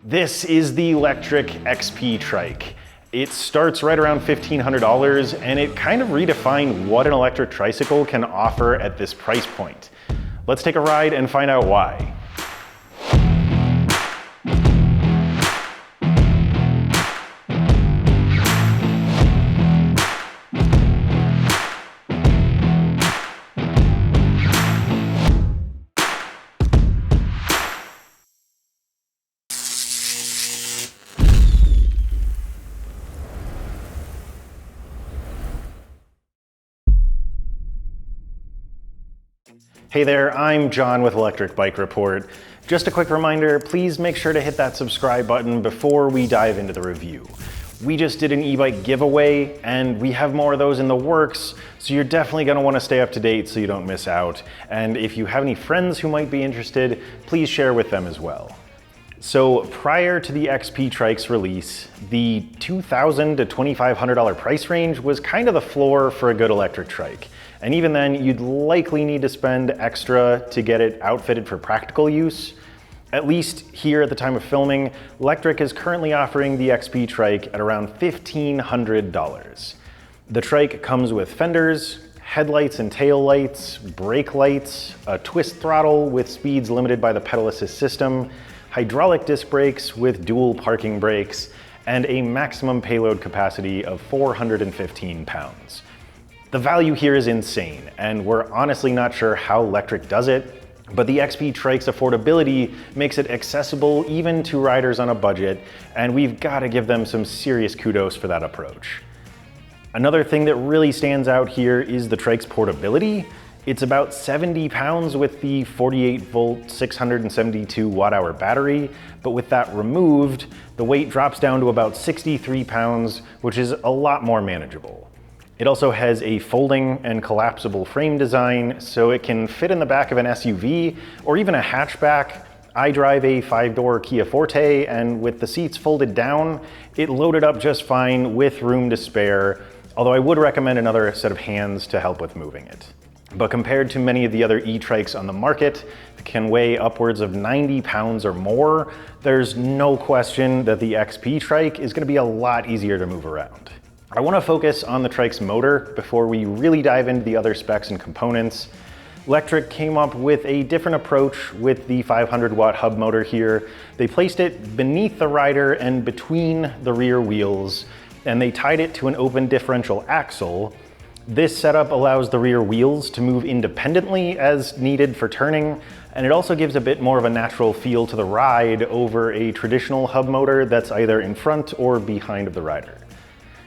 This is the Lectric XP Trike. It starts right around $1,500 and it kind of redefined what an electric tricycle can offer at this price point. Let's take a ride and find out why. Hey there, I'm John with Electric Bike Report. Just a quick reminder, please make sure to hit that subscribe button before we dive into the review. We just did an e-bike giveaway and we have more of those in the works, so you're definitely going to want to stay up to date so you don't miss out. And if you have any friends who might be interested, please share with them as well. So prior to the XP Trike's release, the $2,000 to $2,500 price range was kind of the floor for a good electric trike. And even then, you'd likely need to spend extra to get it outfitted for practical use. At least here at the time of filming, Lectric is currently offering the XP Trike at around $1,500. The trike comes with fenders, headlights and tail lights, brake lights, a twist throttle with speeds limited by the pedal assist system, hydraulic disc brakes with dual parking brakes, and a maximum payload capacity of 415 pounds. The value here is insane, and we're honestly not sure how Lectric does it, but the XP Trike's affordability makes it accessible even to riders on a budget, and we've got to give them some serious kudos for that approach. Another thing that really stands out here is the trike's portability. It's about 70 pounds with the 48 volt, 672 watt hour battery, but with that removed, the weight drops down to about 63 pounds, which is a lot more manageable. It also has a folding and collapsible frame design, so it can fit in the back of an SUV or even a hatchback. I drive a 5-door Kia Forte, and with the seats folded down, it loaded up just fine with room to spare, although I would recommend another set of hands to help with moving it. But compared to many of the other e-trikes on the market that can weigh upwards of 90 pounds or more, there's no question that the XP Trike is going to be a lot easier to move around. I want to focus on the trike's motor before we really dive into the other specs and components. Lectric came up with a different approach with the 500 watt hub motor here. They placed it beneath the rider and between the rear wheels, and they tied it to an open differential axle. This setup allows the rear wheels to move independently as needed for turning, and it also gives a bit more of a natural feel to the ride over a traditional hub motor that's either in front or behind of the rider.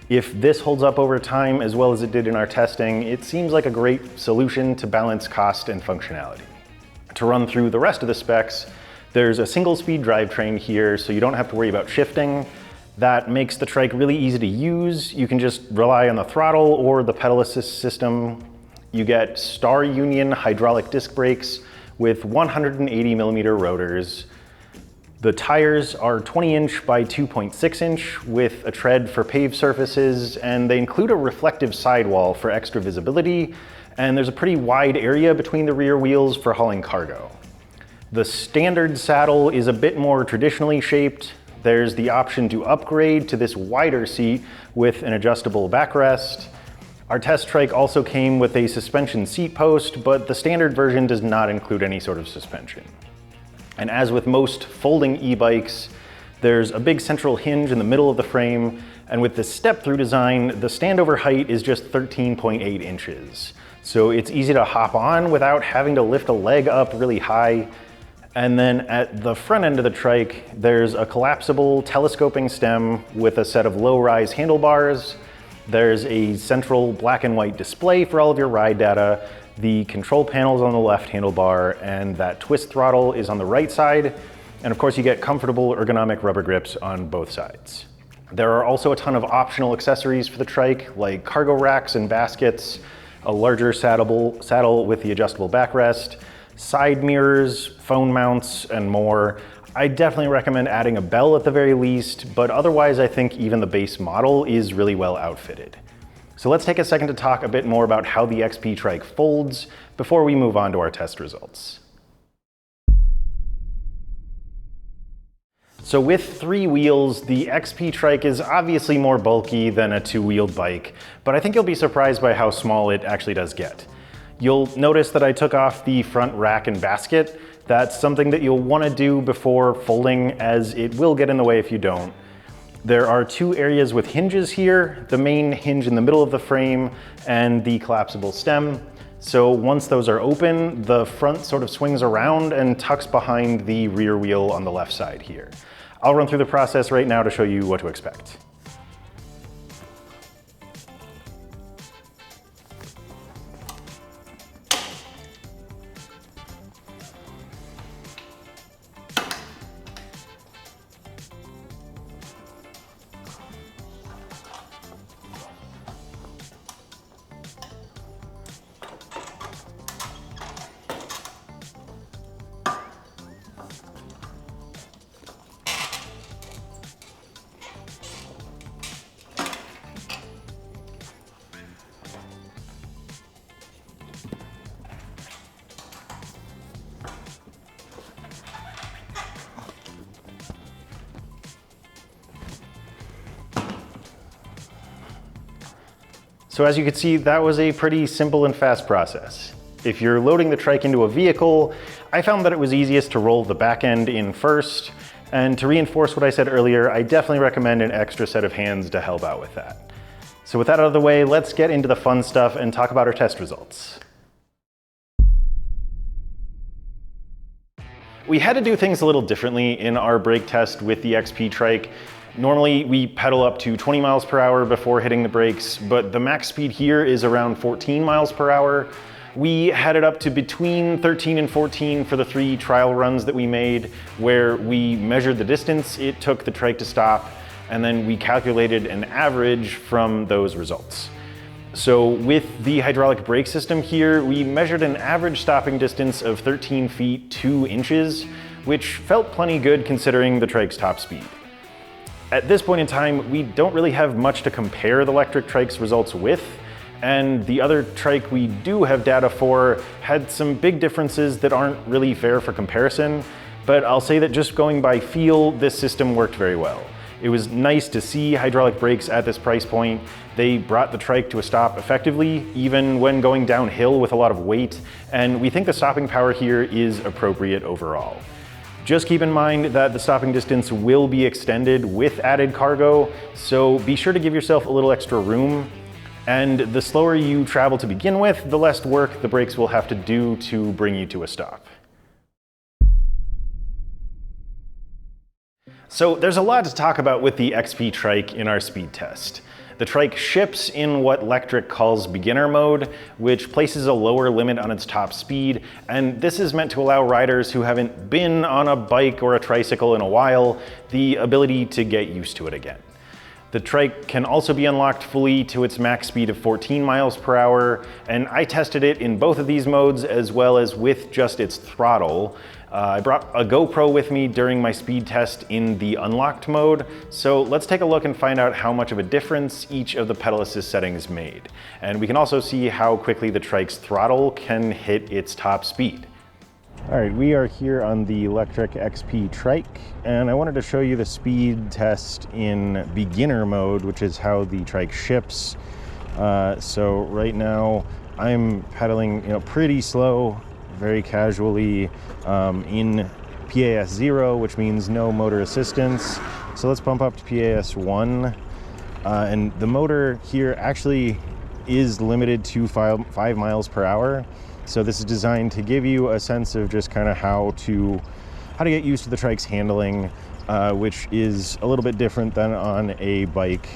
If this holds up over time as well as it did in our testing, it seems like a great solution to balance cost and functionality. To run through the rest of the specs, there's a single speed drivetrain here, so you don't have to worry about shifting. That makes the trike really easy to use. You can just rely on the throttle or the pedal assist system. You get Star Union hydraulic disc brakes with 180 millimeter rotors. The tires are 20 inch by 2.6 inch with a tread for paved surfaces, and they include a reflective sidewall for extra visibility, and there's a pretty wide area between the rear wheels for hauling cargo. The standard saddle is a bit more traditionally shaped. There's the option to upgrade to this wider seat with an adjustable backrest. Our test trike also came with a suspension seat post, but the standard version does not include any sort of suspension. And as with most folding e-bikes, there's a big central hinge in the middle of the frame, and with the step-through design, the standover height is just 13.8 inches. So it's easy to hop on without having to lift a leg up really high. And then at the front end of the trike, there's a collapsible telescoping stem with a set of low-rise handlebars. There's a central black and white display for all of your ride data. The control panel's on the left handlebar, and that twist throttle is on the right side. And of course, you get comfortable ergonomic rubber grips on both sides. There are also a ton of optional accessories for the trike, like cargo racks and baskets, a larger saddle with the adjustable backrest, side mirrors, phone mounts, and more. I definitely recommend adding a bell at the very least, but otherwise I think even the base model is really well outfitted. So let's take a second to talk a bit more about how the XP Trike folds before we move on to our test results. So with 3 wheels, the XP Trike is obviously more bulky than a 2-wheeled bike, but I think you'll be surprised by how small it actually does get. You'll notice that I took off the front rack and basket. That's something that you'll want to do before folding, as it will get in the way if you don't. There are 2 areas with hinges here, the main hinge in the middle of the frame and the collapsible stem. So once those are open, the front sort of swings around and tucks behind the rear wheel on the left side here. I'll run through the process right now to show you what to expect. So as you can see, that was a pretty simple and fast process. If you're loading the trike into a vehicle, I found that it was easiest to roll the back end in first, and to reinforce what I said earlier, I definitely recommend an extra set of hands to help out with that. So with that out of the way, let's get into the fun stuff and talk about our test results. We had to do things a little differently in our brake test with the XP Trike. Normally we pedal up to 20 miles per hour before hitting the brakes, but the max speed here is around 14 miles per hour. We had it up to between 13 and 14 for the 3 trial runs that we made, where we measured the distance it took the trike to stop, and then we calculated an average from those results. So with the hydraulic brake system here, we measured an average stopping distance of 13 feet 2 inches, which felt plenty good considering the trike's top speed. At this point in time, we don't really have much to compare the Lectric Trike's results with, and the other trike we do have data for had some big differences that aren't really fair for comparison, but I'll say that just going by feel, this system worked very well. It was nice to see hydraulic brakes at this price point. They brought the trike to a stop effectively, even when going downhill with a lot of weight, and we think the stopping power here is appropriate overall. Just keep in mind that the stopping distance will be extended with added cargo, so be sure to give yourself a little extra room. And the slower you travel to begin with, the less work the brakes will have to do to bring you to a stop. So there's a lot to talk about with the XP Trike in our speed test. The trike ships in what Lectric calls beginner mode, which places a lower limit on its top speed, and this is meant to allow riders who haven't been on a bike or a tricycle in a while the ability to get used to it again. The trike can also be unlocked fully to its max speed of 14 miles per hour, and I tested it in both of these modes as well as with just its throttle. I brought a GoPro with me during my speed test in the unlocked mode, so let's take a look and find out how much of a difference each of the pedal assist settings made. And we can also see how quickly the trike's throttle can hit its top speed. All right, we are here on the Lectric XP Trike, and I wanted to show you the speed test in beginner mode, which is how the trike ships. So right now I'm pedaling, pretty slow, very casually in PAS 0, which means no motor assistance. So let's bump up to PAS 1. And the motor here actually is limited to 5 miles per hour. So this is designed to give you a sense of just kind of how to get used to the trike's handling, which is a little bit different than on a bike.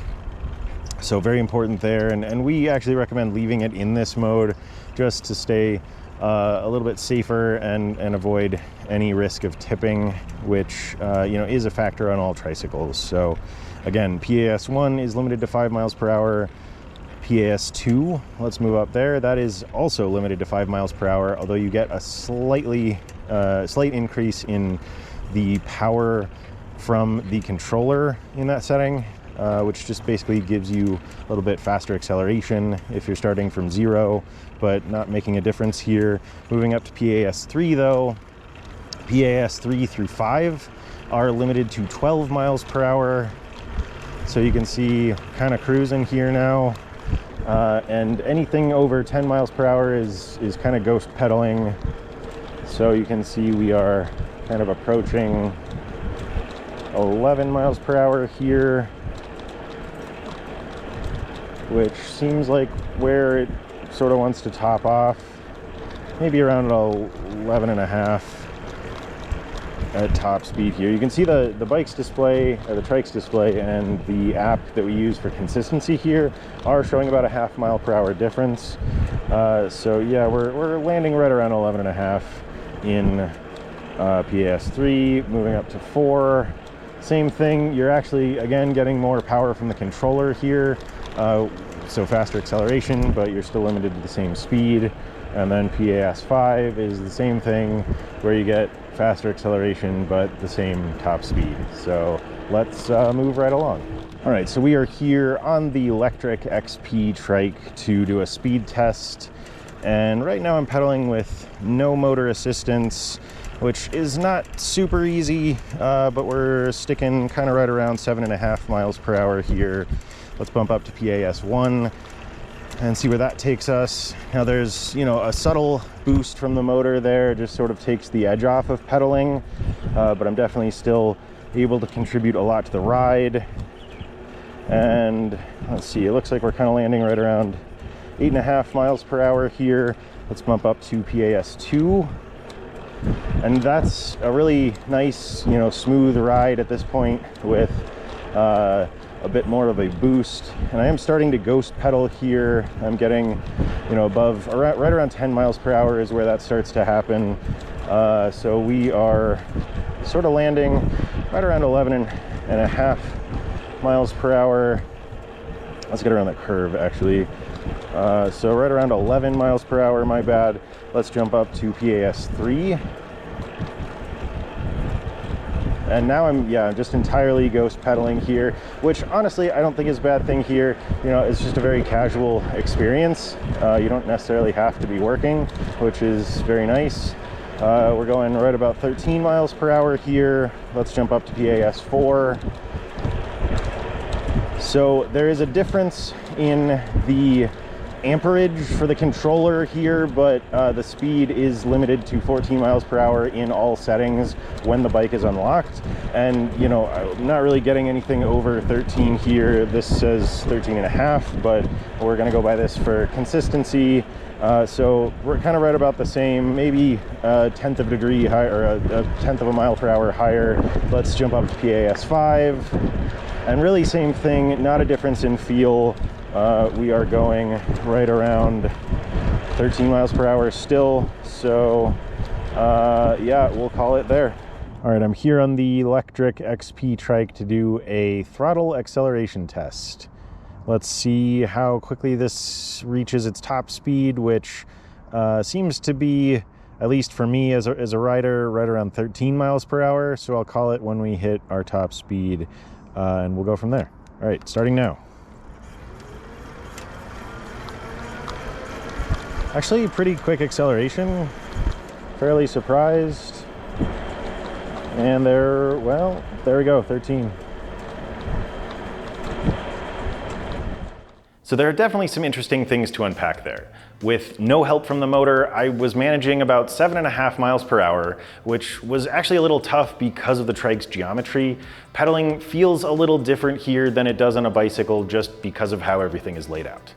So very important there. And we actually recommend leaving it in this mode just to stay a little bit safer and avoid any risk of tipping, which is a factor on all tricycles. So again, PAS 1 is limited to 5 miles per hour. PAS 2, let's move up there. That is also limited to 5 miles per hour, although you get a slight increase in the power from the controller in that setting, which just basically gives you a little bit faster acceleration if you're starting from 0, but not making a difference here. Moving up to PAS 3 though, PAS 3 through 5 are limited to 12 miles per hour. So you can see kind of cruising here now. And anything over 10 miles per hour is kind of ghost pedaling. So you can see we are kind of approaching 11 miles per hour here, which seems like where it sort of wants to top off. Maybe around 11 and a half at top speed here. You can see the bike's display, or the Trike's display, and the app that we use for consistency here are showing about a half mile per hour difference. So yeah, we're landing right around 11 and a half in PAS 3, moving up to 4. Same thing, you're actually, again, getting more power from the controller here. So faster acceleration, but you're still limited to the same speed. And then PAS 5 is the same thing, where you get faster acceleration, but the same top speed. So let's move right along. All right, so we are here on the Lectric XP Trike to do a speed test. And right now I'm pedaling with no motor assistance, which is not super easy, but we're sticking kind of right around 7.5 miles per hour here. Let's bump up to PAS 1 and see where that takes us. Now there's, you know, a subtle boost from the motor there, just sort of takes the edge off of pedaling, but I'm definitely still able to contribute a lot to the ride. And let's see, it looks like we're kind of landing right around 8.5 miles per hour here. Let's bump up to PAS 2. And that's a really nice, you know, smooth ride at this point with a bit more of a boost. And I am starting to ghost pedal here. I'm getting, you know, above, right around 10 miles per hour is where that starts to happen. So we are sort of landing right around 11.5 miles per hour. Let's get around that curve actually. So right around 11 miles per hour, my bad. Let's jump up to PAS 3. And now I'm just entirely ghost pedaling here, which honestly I don't think is a bad thing here. You know, it's just a very casual experience. You don't necessarily have to be working, which is very nice. We're going right about 13 miles per hour here. Let's jump up to PAS 4. So there is a difference in the amperage for the controller here, but the speed is limited to 14 miles per hour in all settings when the bike is unlocked. And you know, I'm not really getting anything over 13 here. This says 13.5, but we're gonna go by this for consistency. So we're kind of right about the same, maybe a tenth of a degree higher, or a tenth of a mile per hour higher. Let's jump up to PAS 5. And really same thing, not a difference in feel. We are going right around 13 miles per hour still. So yeah, we'll call it there. All right, I'm here on the Lectric XP Trike to do a throttle acceleration test. Let's see how quickly this reaches its top speed, which seems to be, at least for me as a rider, right around 13 miles per hour. So I'll call it when we hit our top speed, and we'll go from there. All right, starting now. Actually, pretty quick acceleration. Fairly surprised. And there we go, 13. So there are definitely some interesting things to unpack there. With no help from the motor, I was managing about 7.5 miles per hour, which was actually a little tough because of the Trike's geometry. Pedaling feels a little different here than it does on a bicycle just because of how everything is laid out.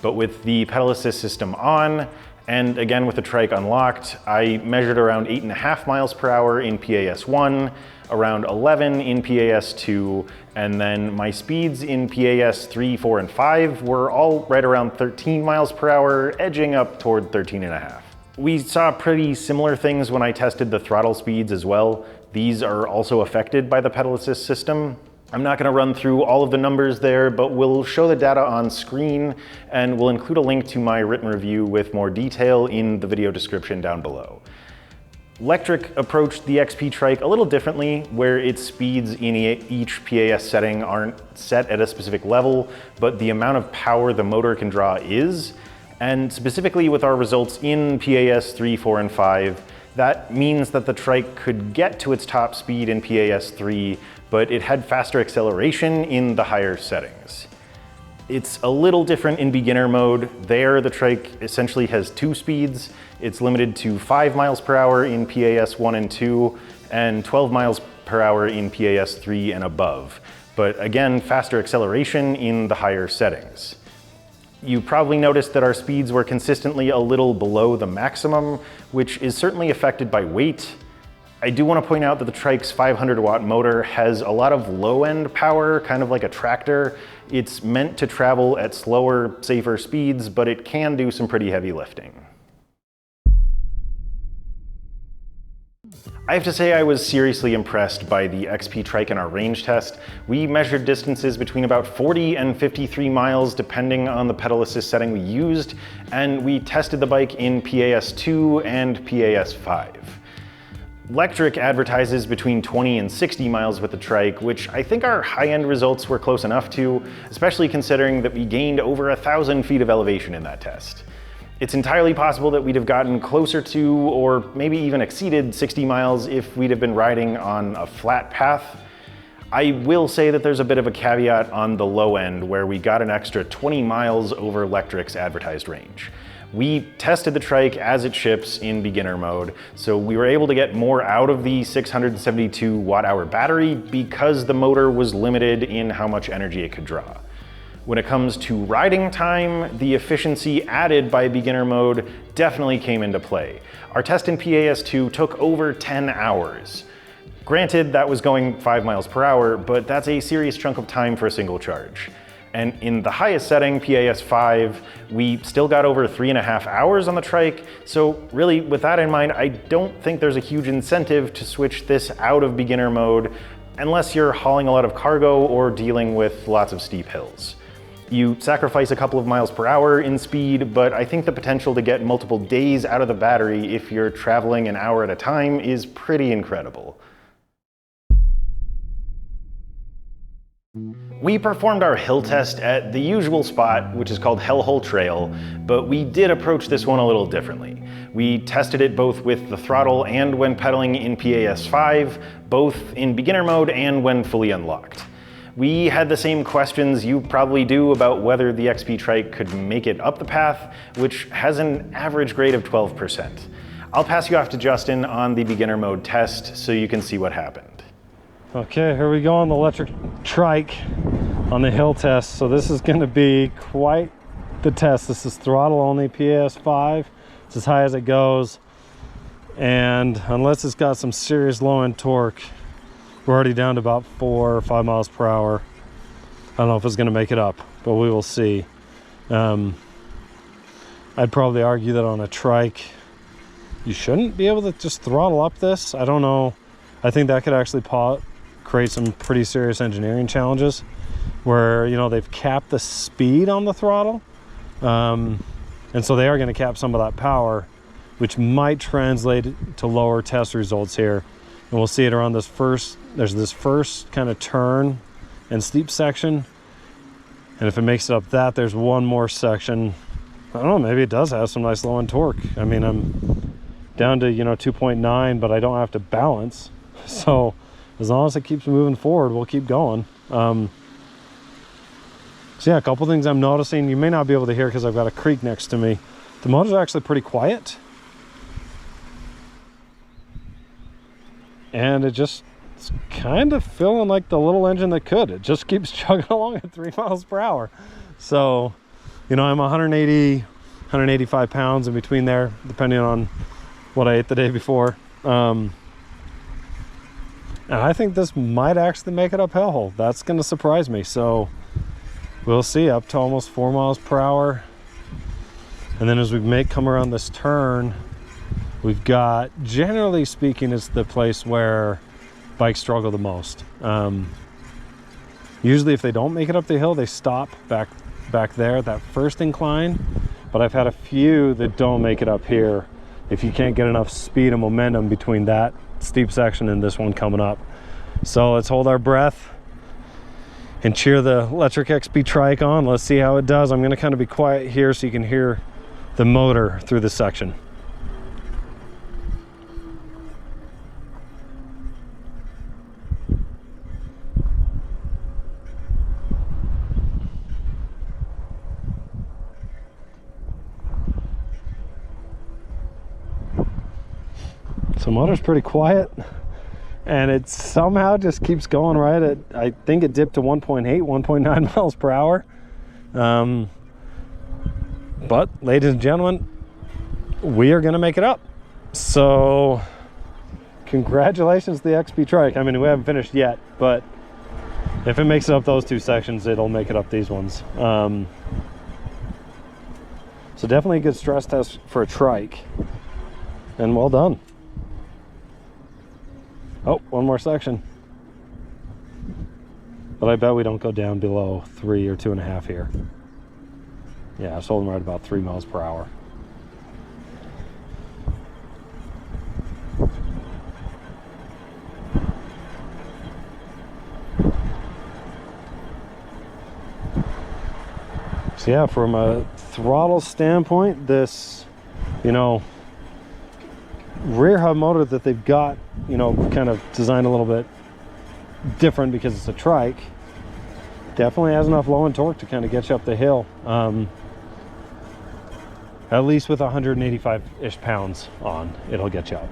But with the pedal assist system on, and again with the Trike unlocked, I measured around 8.5 miles per hour in PAS 1, around 11 in PAS 2, and then my speeds in PAS 3, 4, and 5 were all right around 13 miles per hour, edging up toward 13.5. We saw pretty similar things when I tested the throttle speeds as well. These are also affected by the pedal assist system. I'm not going to run through all of the numbers there, but we'll show the data on screen, and we'll include a link to my written review with more detail in the video description down below. Lectric approached the XP Trike a little differently, where its speeds in each PAS setting aren't set at a specific level, but the amount of power the motor can draw is. And specifically with our results in PAS 3, 4, and 5, That means that the trike could get to its top speed in PAS3, but it had faster acceleration in the higher settings. It's a little different in beginner mode. There, the trike essentially has two speeds. It's limited to 5 miles per hour in PAS 1 and 2, and 12 miles per hour in PAS 3 and above. But again, faster acceleration in the higher settings. You probably noticed that our speeds were consistently a little below the maximum, which is certainly affected by weight. I do want to point out that the trike's 500 watt motor has a lot of low end power, kind of like a tractor. It's meant to travel at slower, safer speeds, but it can do some pretty heavy lifting. I have to say I was seriously impressed by the XP Trike in our range test. We measured distances between about 40 and 53 miles depending on the pedal assist setting we used, and we tested the bike in PAS 2 and PAS 5. Lectric advertises between 20 and 60 miles with the trike, which I think our high-end results were close enough to, especially considering that we gained over 1,000 feet of elevation in that test. It's entirely possible that we'd have gotten closer to, or maybe even exceeded 60 miles if we'd have been riding on a flat path. I will say that there's a bit of a caveat on the low end where we got an extra 20 miles over Lectric's advertised range. We tested the trike as it ships in beginner mode, so we were able to get more out of the 672 watt-hour battery because the motor was limited in how much energy it could draw. When it comes to riding time, the efficiency added by beginner mode definitely came into play. Our test in PAS 2 took over 10 hours. Granted, that was going 5 miles per hour, but that's a serious chunk of time for a single charge. And in the highest setting, PAS 5, we still got over 3.5 hours on the trike. So really, with that in mind, I don't think there's a huge incentive to switch this out of beginner mode unless you're hauling a lot of cargo or dealing with lots of steep hills. You sacrifice a couple of miles per hour in speed, but I think the potential to get multiple days out of the battery if you're traveling an hour at a time is pretty incredible. We performed our hill test at the usual spot, which is called Hellhole Trail, but we did approach this one a little differently. We tested it both with the throttle and when pedaling in PAS 5, both in beginner mode and when fully unlocked. We had the same questions you probably do about whether the XP Trike could make it up the path, which has an average grade of 12%. I'll pass you off to Justin on the beginner mode test so you can see what happened. Okay, here we go on the Lectric Trike on the hill test. So this is going to be quite the test. This is throttle only, PAS 5. It's as high as it goes. And unless it's got some serious low end torque, we're already down to about 4 or 5 miles per hour. I don't know if it's going to make it up, but we will see. I'd probably argue that on a trike, you shouldn't be able to just throttle up this. I don't know. I think that could actually create some pretty serious engineering challenges where, you know, they've capped the speed on the throttle. And so they are going to cap some of that power, which might translate to lower test results here. And we'll see it around this there's this first kind of turn and steep section. And if it makes it up that, there's one more section. I don't know, maybe it does have some nice low end torque. I mean, I'm down to, 2.9, but I don't have to balance. So as long as it keeps moving forward, we'll keep going. So yeah, a couple things I'm noticing. You may not be able to hear because I've got a creek next to me. The motor's actually pretty quiet. And it's kind of feeling like the little engine that could. It just keeps chugging along at 3 miles per hour. So, I'm 185 pounds in between there, depending on what I ate the day before. And I think this might actually make it up hellhole. That's going to surprise me. So we'll see, up to almost 4 miles per hour. And then as we come around this turn, we've got, generally speaking, it's the place where bikes struggle the most. Usually if they don't make it up the hill, they stop back there at that first incline. But I've had a few that don't make it up here if you can't get enough speed and momentum between that steep section and this one coming up. So let's hold our breath and cheer the Lectric XP Trike on. Let's see how it does. I'm going to kind of be quiet here so you can hear the motor through this section. So motor's pretty quiet, and it somehow just keeps going right at, I think it dipped to 1.8, 1.9 miles per hour. But ladies and gentlemen, we are gonna make it up. So congratulations to the XP Trike. I mean, we haven't finished yet, but if it makes it up those two sections, it'll make it up these ones. So definitely a good stress test for a trike, and well done. Oh, one more section. But I bet we don't go down below 3 or 2.5 here. Yeah, I sold them right about 3 miles per hour. So yeah, from a throttle standpoint, this, you know, rear hub motor that they've got, you know, kind of designed a little bit different because it's a trike, definitely has enough low end torque to kind of get you up the hill, at least with 185-ish pounds on, it'll get you up.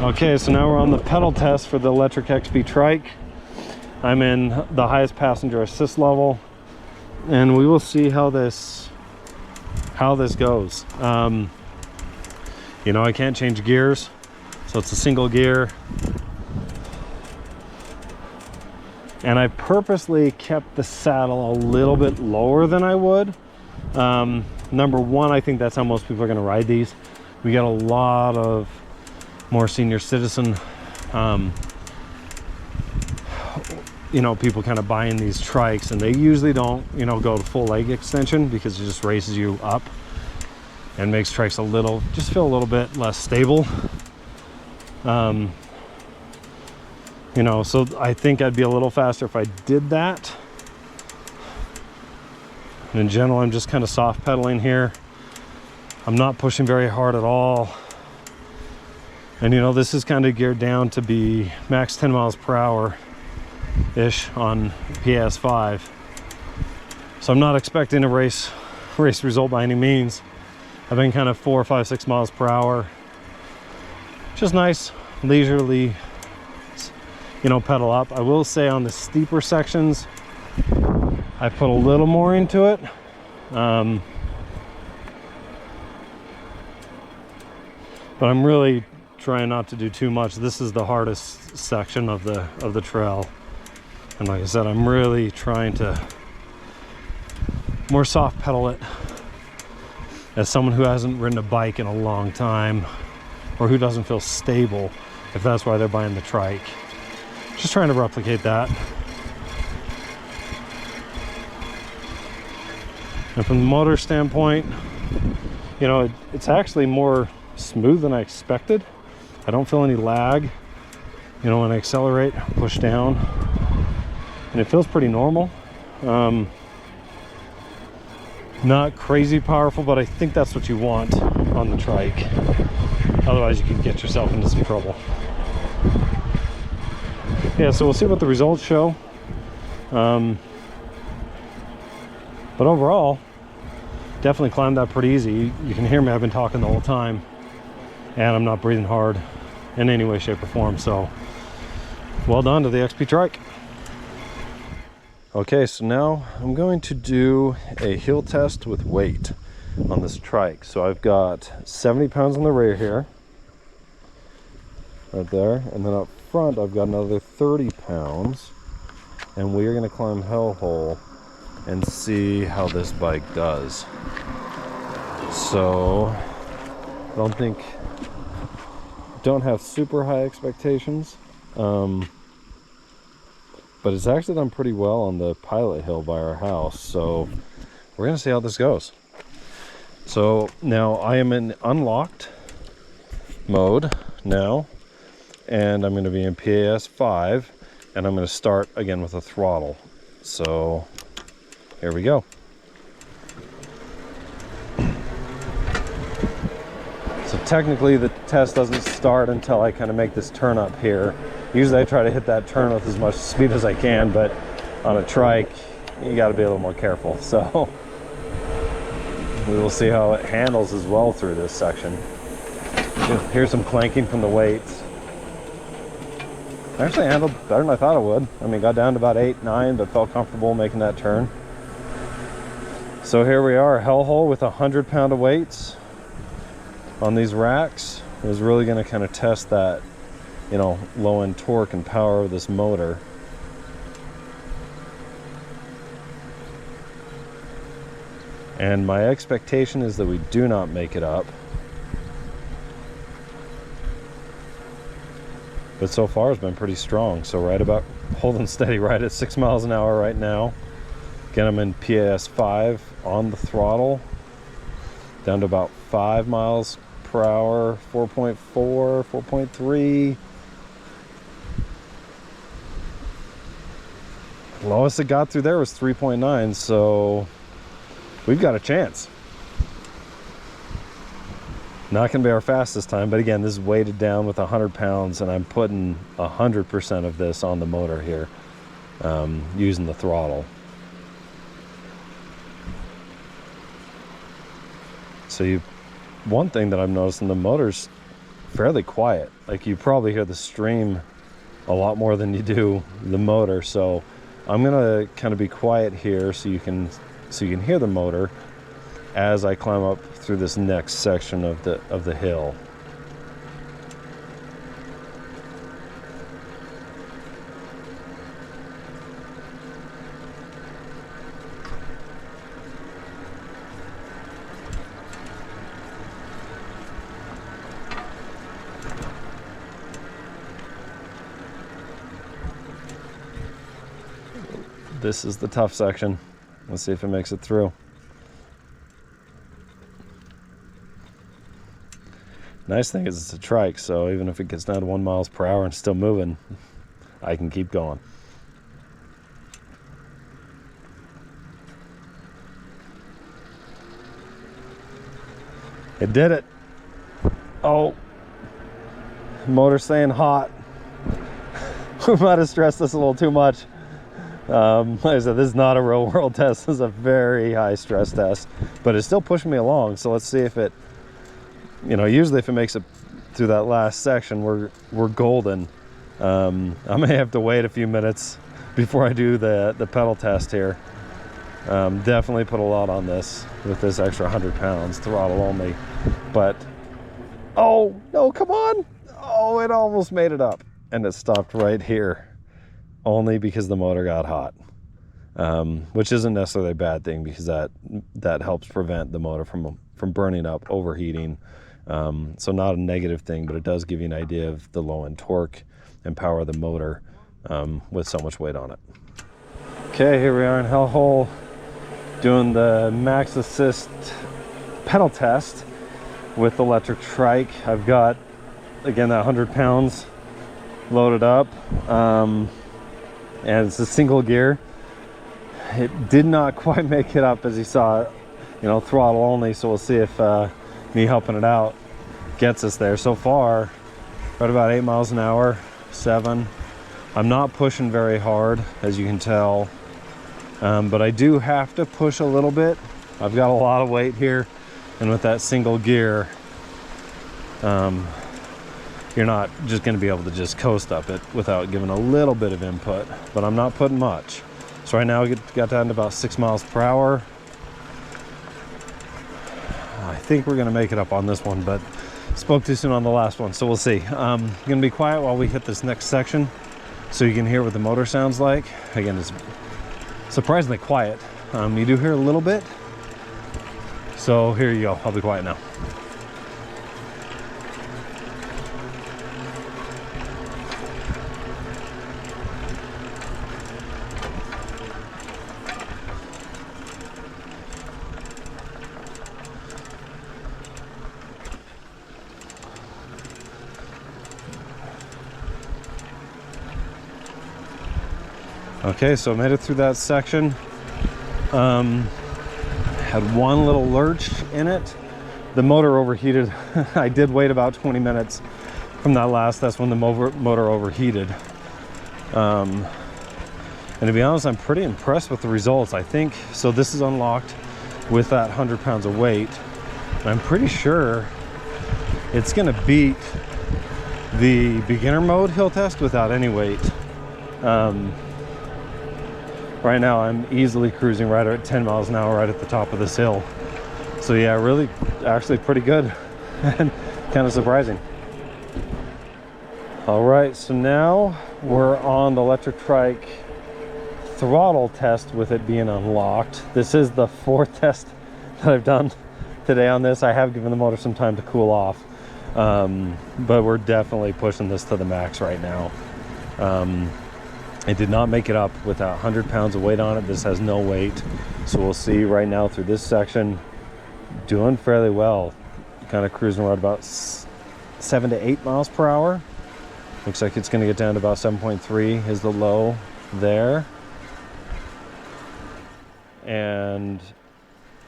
Okay, so now we're on the pedal test for the Lectric XP Trike. I'm in the highest passenger assist level, and we will see how this goes. You know, I can't change gears, so it's a single gear. And I purposely kept the saddle a little bit lower than I would. Number one, I think that's how most people are gonna ride these. We got a lot of more senior citizen, you know, people kind of buying these trikes, and they usually don't, you know, go to full leg extension because it just raises you up and makes trikes just feel a little bit less stable. You know, so I think I'd be a little faster if I did that. And in general, I'm just kind of soft pedaling here. I'm not pushing very hard at all. And you know, this is kind of geared down to be max 10 miles per hour ish on PS5. So I'm not expecting a race result by any means. I've been kind of 4, 5, 6 miles per hour. Just nice, leisurely, you know, pedal up. I will say on the steeper sections, I put a little more into it. But I'm really trying not to do too much. This is the hardest section of the trail. And like I said, I'm really trying to more soft pedal it. As someone who hasn't ridden a bike in a long time, or who doesn't feel stable, if that's why they're buying the trike. Just trying to replicate that. And from the motor standpoint, you know, it's actually more smooth than I expected. I don't feel any lag, you know, when I accelerate, push down, and it feels pretty normal. Not crazy powerful, but I think that's what you want on the trike. Otherwise you can get yourself into some trouble. Yeah, so we'll see what the results show. But overall, definitely climbed that pretty easy. You can hear me, I've been talking the whole time, and I'm not breathing hard in any way, shape, or form. So well done to the XP Trike. Okay, so now I'm going to do a heel test with weight on this trike. So I've got 70 pounds on the rear here, right there, and then up front I've got another 30 pounds, and we are going to climb Hellhole and see how this bike does. So I don't have super high expectations, but it's actually done pretty well on the pilot hill by our house, so we're gonna see how this goes. So now I am in unlocked mode now, and I'm going to be in PAS5, and I'm going to start again with a throttle. So here we go. So technically the test doesn't start until I kind of make this turn up here. Usually I try to hit that turn with as much speed as I can, but on a trike you got to be a little more careful. So we will see how it handles as well through this section. Here's some clanking from the weights. I actually handled better than I thought it would. I mean, got down to about 8, 9, but felt comfortable making that turn. So here we are, a hellhole with 100 pound of weights on these racks. It was really going to kind of test that, you know, low end torque and power of this motor. And my expectation is that we do not make it up. But so far it's been pretty strong. So right about holding steady right at 6 miles an hour right now. Again, I'm in PAS 5 on the throttle. Down to about 5 miles per hour, 4.4, 4.3. Lowest it got through there was 3.9, so we've got a chance. Not gonna be our fastest time, but again, this is weighted down with 100 pounds and I'm putting 100% of this on the motor here, using the throttle. So one thing that I'm noticing, the motor's fairly quiet. Like you probably hear the stream a lot more than you do the motor. So I'm gonna kind of be quiet here so you can hear the motor as I climb up through this next section of the hill. This is the tough section. Let's see if it makes it through. Nice thing is it's a trike, so even if it gets down to 1 mile per hour and still moving, I can keep going. It did it. Oh, motor's staying hot. We might have stressed this a little too much. Like I said, this is not a real world test. This is a very high stress test, but it's still pushing me along. So let's see if it, you know, usually if it makes it through that last section, we're golden. I may have to wait a few minutes before I do the pedal test here. Definitely put a lot on this with this extra 100 pounds, throttle only. But, oh, no, come on. Oh, it almost made it up. And it stopped right here, only because the motor got hot. Which isn't necessarily a bad thing, because that helps prevent the motor from burning up, overheating. So not a negative thing, but it does give you an idea of the low end torque and power of the motor with so much weight on it. Okay, here we are in Hellhole doing the max assist pedal test with the Lectric Trike. I've got, again, that 100 pounds loaded up, and it's a single gear. It did not quite make it up, as you saw, you know, throttle only. So we'll see if me helping it out gets us there. So far, right about 8 miles an hour, 7. I'm not pushing very hard, as you can tell, but I do have to push a little bit. I've got a lot of weight here, and with that single gear, you're not just going to be able to just coast up it without giving a little bit of input, but I'm not putting much. So right now we got down to about 6 miles per hour. I think we're going to make it up on this one, but spoke too soon on the last one, so we'll see. I'm going to be quiet while we hit this next section so you can hear what the motor sounds like. Again, it's surprisingly quiet. You do hear a little bit, so here you go. I'll be quiet now. Okay, so I made it through that section. Had one little lurch in it. The motor overheated. I did wait about 20 minutes from that last. That's when the motor overheated. And to be honest, I'm pretty impressed with the results. I think, so this is unlocked with that 100 pounds of weight. I'm pretty sure It's gonna beat the beginner mode hill test without any weight. Right now I'm easily cruising right at 10 miles an hour right at the top of this hill. So yeah, really actually pretty good and kind of surprising. All right, so now we're on the Lectric Trike throttle test with it being unlocked. This is the 4th test that I've done today on this. I have given the motor some time to cool off, but we're definitely pushing this to the max right now. It did not make it up with 100 pounds of weight on it. This has no weight, so we'll see right now through this section. Doing fairly well, kind of cruising right about 7 to 8 miles per hour. Looks like it's going to get down to about 7.3 is the low there. And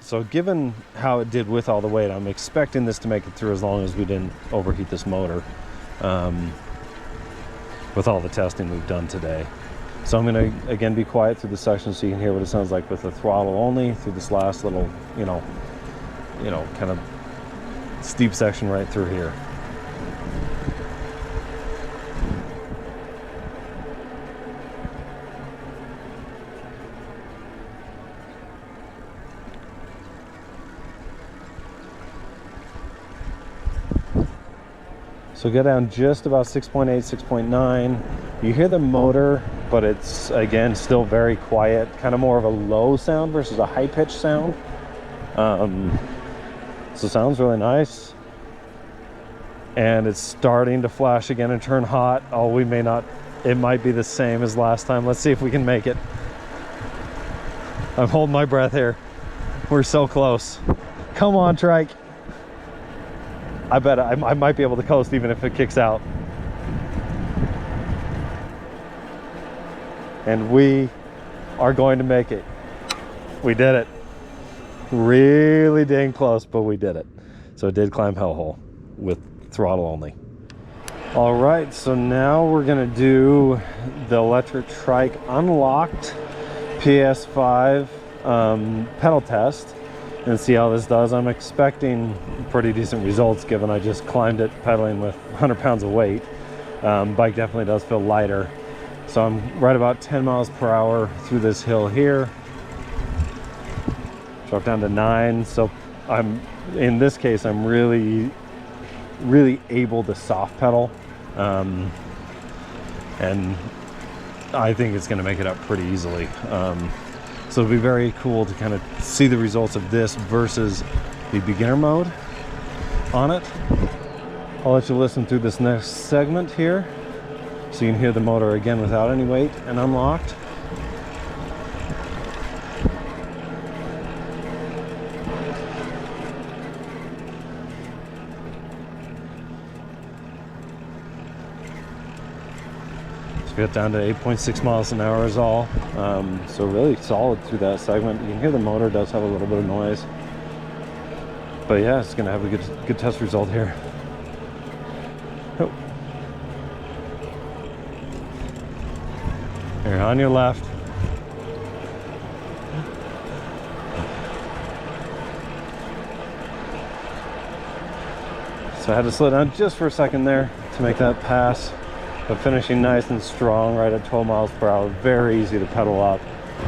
so given how it did with all the weight, I'm expecting this to make it through as long as we didn't overheat this motor with all the testing we've done today. So I'm going to again be quiet through the section so you can hear what it sounds like with the throttle only through this last little, you know, kind of steep section right through here. So go down just about 6.8, 6.9. You hear the motor, but it's again still very quiet, kind of more of a low sound versus a high pitched sound. So sounds really nice. And it's starting to flash again and turn hot. Oh, we may not, it might be the same as last time. Let's see if we can make it. I'm holding my breath here. We're so close. Come on, Trike. I bet I might be able to coast even if it kicks out. And we are going to make it. We did it. Really dang close, but we did it. So it did climb hellhole with throttle only. All right, so now we're gonna do the Lectric Trike unlocked PS5 pedal test and see how this does. I'm expecting pretty decent results given I just climbed it pedaling with 100 pounds of weight. Bike definitely does feel lighter. So I'm right about 10 miles per hour through this hill here. Drop down to 9. So in this case, I'm really able to soft pedal. And I think it's gonna make it up pretty easily. So it'll be very cool to kind of see the results of this versus the beginner mode on it. I'll let you listen through this next segment here so you can hear the motor again without any weight and unlocked. So we got down to 8.6 miles an hour is all. So really solid through that segment. You can hear the motor does have a little bit of noise. But yeah, it's gonna have a good test result here. Oh. Here, on your left. So I had to slow down just for a second there to make that pass. But finishing nice and strong right at 12 miles per hour. Very easy to pedal up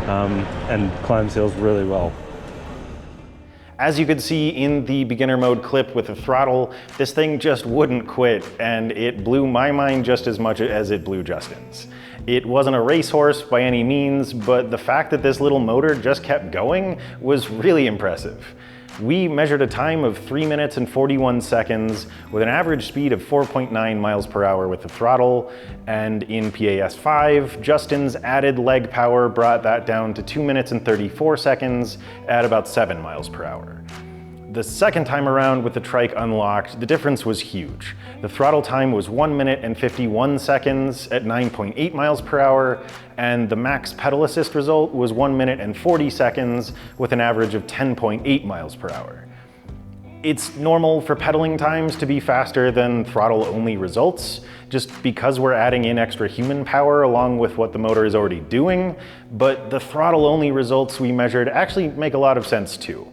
and climbs hills really well. As you could see in the beginner mode clip with the throttle, this thing just wouldn't quit, and it blew my mind just as much as it blew Justin's. It wasn't a racehorse by any means, but the fact that this little motor just kept going was really impressive. We measured a time of 3 minutes and 41 seconds with an average speed of 4.9 miles per hour with the throttle, and in PAS5, Justin's added leg power brought that down to 2 minutes and 34 seconds at about 7 miles per hour. The second time around with the Trike unlocked, the difference was huge. The throttle time was 1 minute and 51 seconds at 9.8 miles per hour, and the max pedal assist result was 1 minute and 40 seconds with an average of 10.8 miles per hour. It's normal for pedaling times to be faster than throttle-only results, just because we're adding in extra human power along with what the motor is already doing, but the throttle-only results we measured actually make a lot of sense too.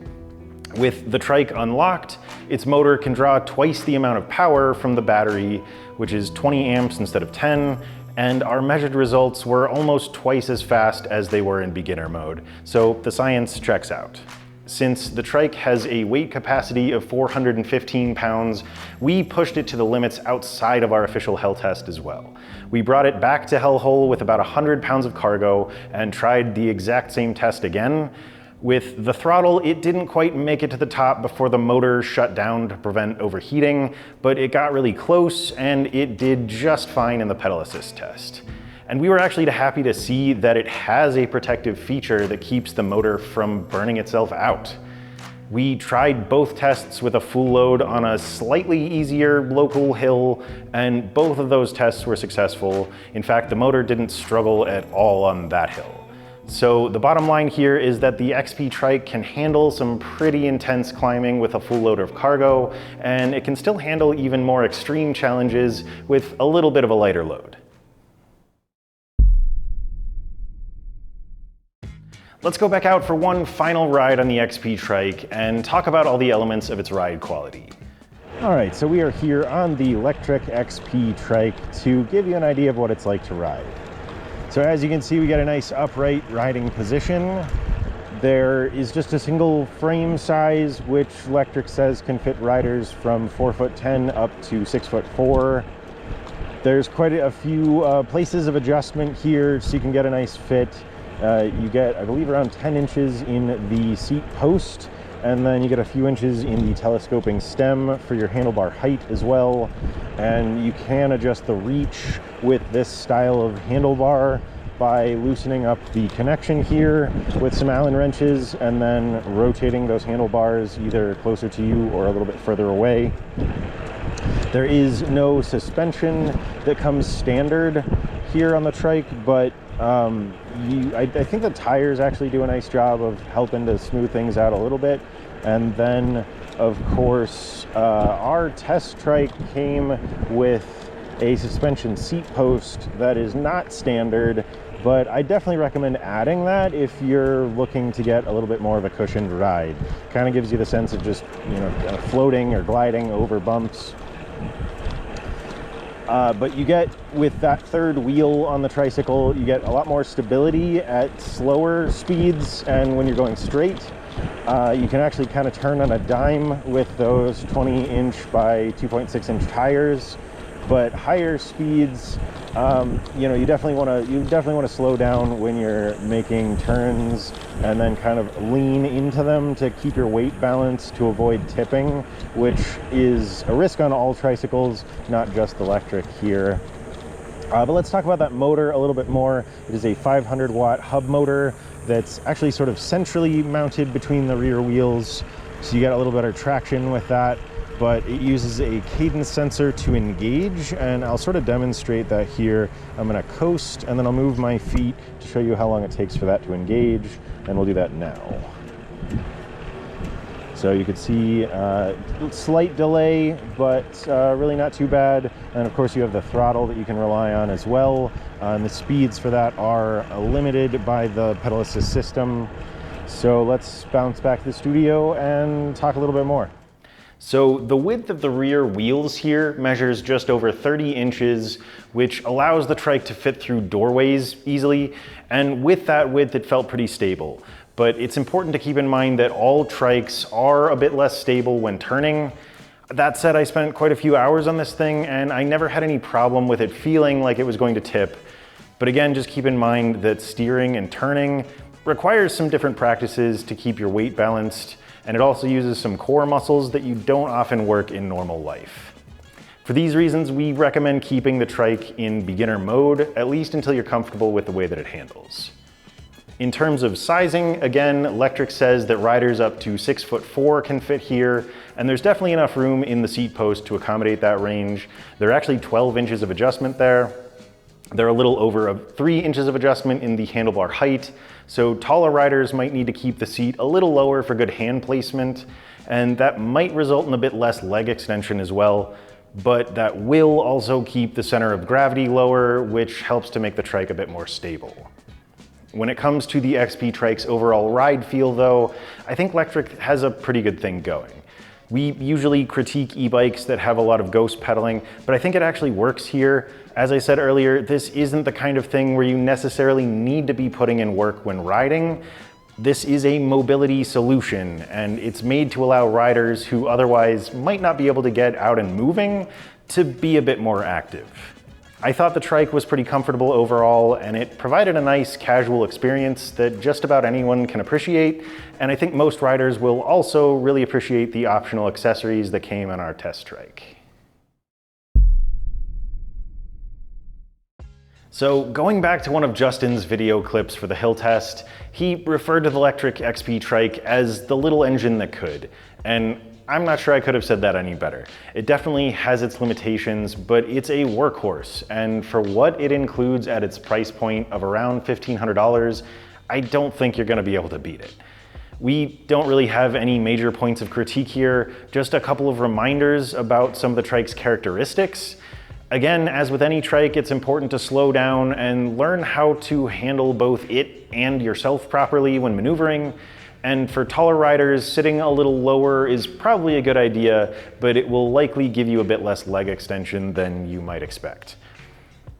With the trike unlocked, its motor can draw twice the amount of power from the battery, which is 20 amps instead of 10, and our measured results were almost twice as fast as they were in beginner mode, so the science checks out. Since the trike has a weight capacity of 415 pounds, we pushed it to the limits outside of our official Hell test as well. We brought it back to Hellhole with about 100 pounds of cargo and tried the exact same test again. With the throttle, it didn't quite make it to the top before the motor shut down to prevent overheating, but it got really close and it did just fine in the pedal assist test. And we were actually happy to see that it has a protective feature that keeps the motor from burning itself out. We tried both tests with a full load on a slightly easier local hill, and both of those tests were successful. In fact, the motor didn't struggle at all on that hill. So the bottom line here is that the XP Trike can handle some pretty intense climbing with a full load of cargo, and it can still handle even more extreme challenges with a little bit of a lighter load. Let's go back out for one final ride on the XP Trike and talk about all the elements of its ride quality. All right, so we are here on the Lectric XP Trike to give you an idea of what it's like to ride. So as you can see, we got a nice upright riding position. There is just a single frame size, which Lectric says can fit riders from 4'10" up to 6'4". There's quite a few places of adjustment here, so you can get a nice fit. You get, I believe, around 10 inches in the seat post, and then you get a few inches in the telescoping stem for your handlebar height as well. And you can adjust the reach with this style of handlebar by loosening up the connection here with some Allen wrenches and then rotating those handlebars either closer to you or a little bit further away. There is no suspension that comes standard here on the trike, but I think the tires actually do a nice job of helping to smooth things out a little bit. And then, of course, our test trike came with a suspension seat post that is not standard, but I definitely recommend adding that if you're looking to get a little bit more of a cushioned ride. Kind of gives you the sense of just, floating or gliding over bumps. But you get, with that third wheel on the tricycle, you get a lot more stability at slower speeds, and when you're going straight, you can actually kind of turn on a dime with those 20-inch by 2.6-inch tires. But higher speeds, you definitely want to slow down when you're making turns, and then kind of lean into them to keep your weight balanced to avoid tipping, which is a risk on all tricycles, not just the Lectric here. But let's talk about that motor a little bit more. It is a 500-watt hub motor that's actually sort of centrally mounted between the rear wheels, so you get a little better traction with that. But it uses a cadence sensor to engage, and I'll sort of demonstrate that here. I'm going to coast, and then I'll move my feet to show you how long it takes for that to engage, and we'll do that now. So you can see slight delay, but really not too bad. And of course you have the throttle that you can rely on as well. And the speeds for that are limited by the pedal assist system. So let's bounce back to the studio and talk a little bit more. So the width of the rear wheels here measures just over 30 inches, which allows the trike to fit through doorways easily. And with that width, it felt pretty stable. But it's important to keep in mind that all trikes are a bit less stable when turning. That said, I spent quite a few hours on this thing, and I never had any problem with it feeling like it was going to tip. But again, just keep in mind that steering and turning requires some different practices to keep your weight balanced, and it also uses some core muscles that you don't often work in normal life. For these reasons, we recommend keeping the trike in beginner mode, at least until you're comfortable with the way that it handles. In terms of sizing, again, Lectric says that riders up to 6'4" can fit here, and there's definitely enough room in the seat post to accommodate that range. There are actually 12 inches of adjustment there. There are a little over 3 inches of adjustment in the handlebar height, so taller riders might need to keep the seat a little lower for good hand placement, and that might result in a bit less leg extension as well, but that will also keep the center of gravity lower, which helps to make the trike a bit more stable. When it comes to the XP Trike's overall ride feel though, I think Lectric has a pretty good thing going. We usually critique e-bikes that have a lot of ghost pedaling, but I think it actually works here. As I said earlier, this isn't the kind of thing where you necessarily need to be putting in work when riding. This is a mobility solution, and it's made to allow riders who otherwise might not be able to get out and moving to be a bit more active. I thought the Trike was pretty comfortable overall, and it provided a nice casual experience that just about anyone can appreciate, and I think most riders will also really appreciate the optional accessories that came on our test Trike. So going back to one of Justin's video clips for the hill test, he referred to the Lectric XP Trike as the little engine that could, and I'm not sure I could have said that any better. It definitely has its limitations, but it's a workhorse, and for what it includes at its price point of around $1,500, I don't think you're gonna be able to beat it. We don't really have any major points of critique here, just a couple of reminders about some of the Trike's characteristics. Again, as with any Trike, it's important to slow down and learn how to handle both it and yourself properly when maneuvering. And for taller riders, sitting a little lower is probably a good idea, but it will likely give you a bit less leg extension than you might expect.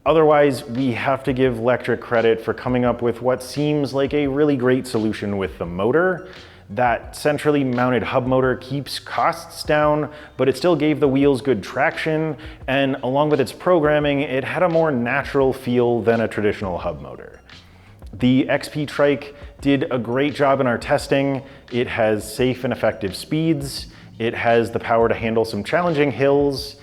Otherwise, we have to give Lectric credit for coming up with what seems like a really great solution with the motor. That centrally mounted hub motor keeps costs down, but it still gave the wheels good traction, and along with its programming, it had a more natural feel than a traditional hub motor. The XP Trike did a great job in our testing. It has safe and effective speeds. It has the power to handle some challenging hills.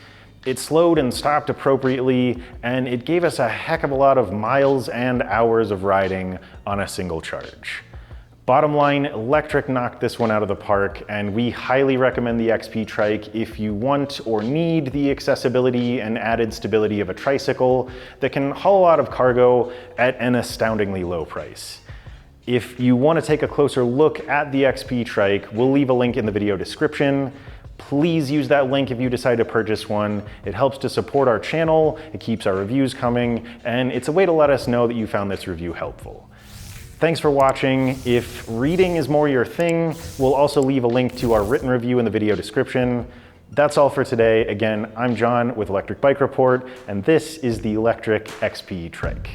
It slowed and stopped appropriately, and it gave us a heck of a lot of miles and hours of riding on a single charge. Bottom line, Lectric knocked this one out of the park, and we highly recommend the XP Trike if you want or need the accessibility and added stability of a tricycle that can haul a lot of cargo at an astoundingly low price. If you want to take a closer look at the XP Trike, we'll leave a link in the video description. Please use that link if you decide to purchase one. It helps to support our channel, it keeps our reviews coming, and it's a way to let us know that you found this review helpful. Thanks for watching. If reading is more your thing, we'll also leave a link to our written review in the video description. That's all for today. Again, I'm John with Lectric Bike Report, and this is the Lectric XP Trike.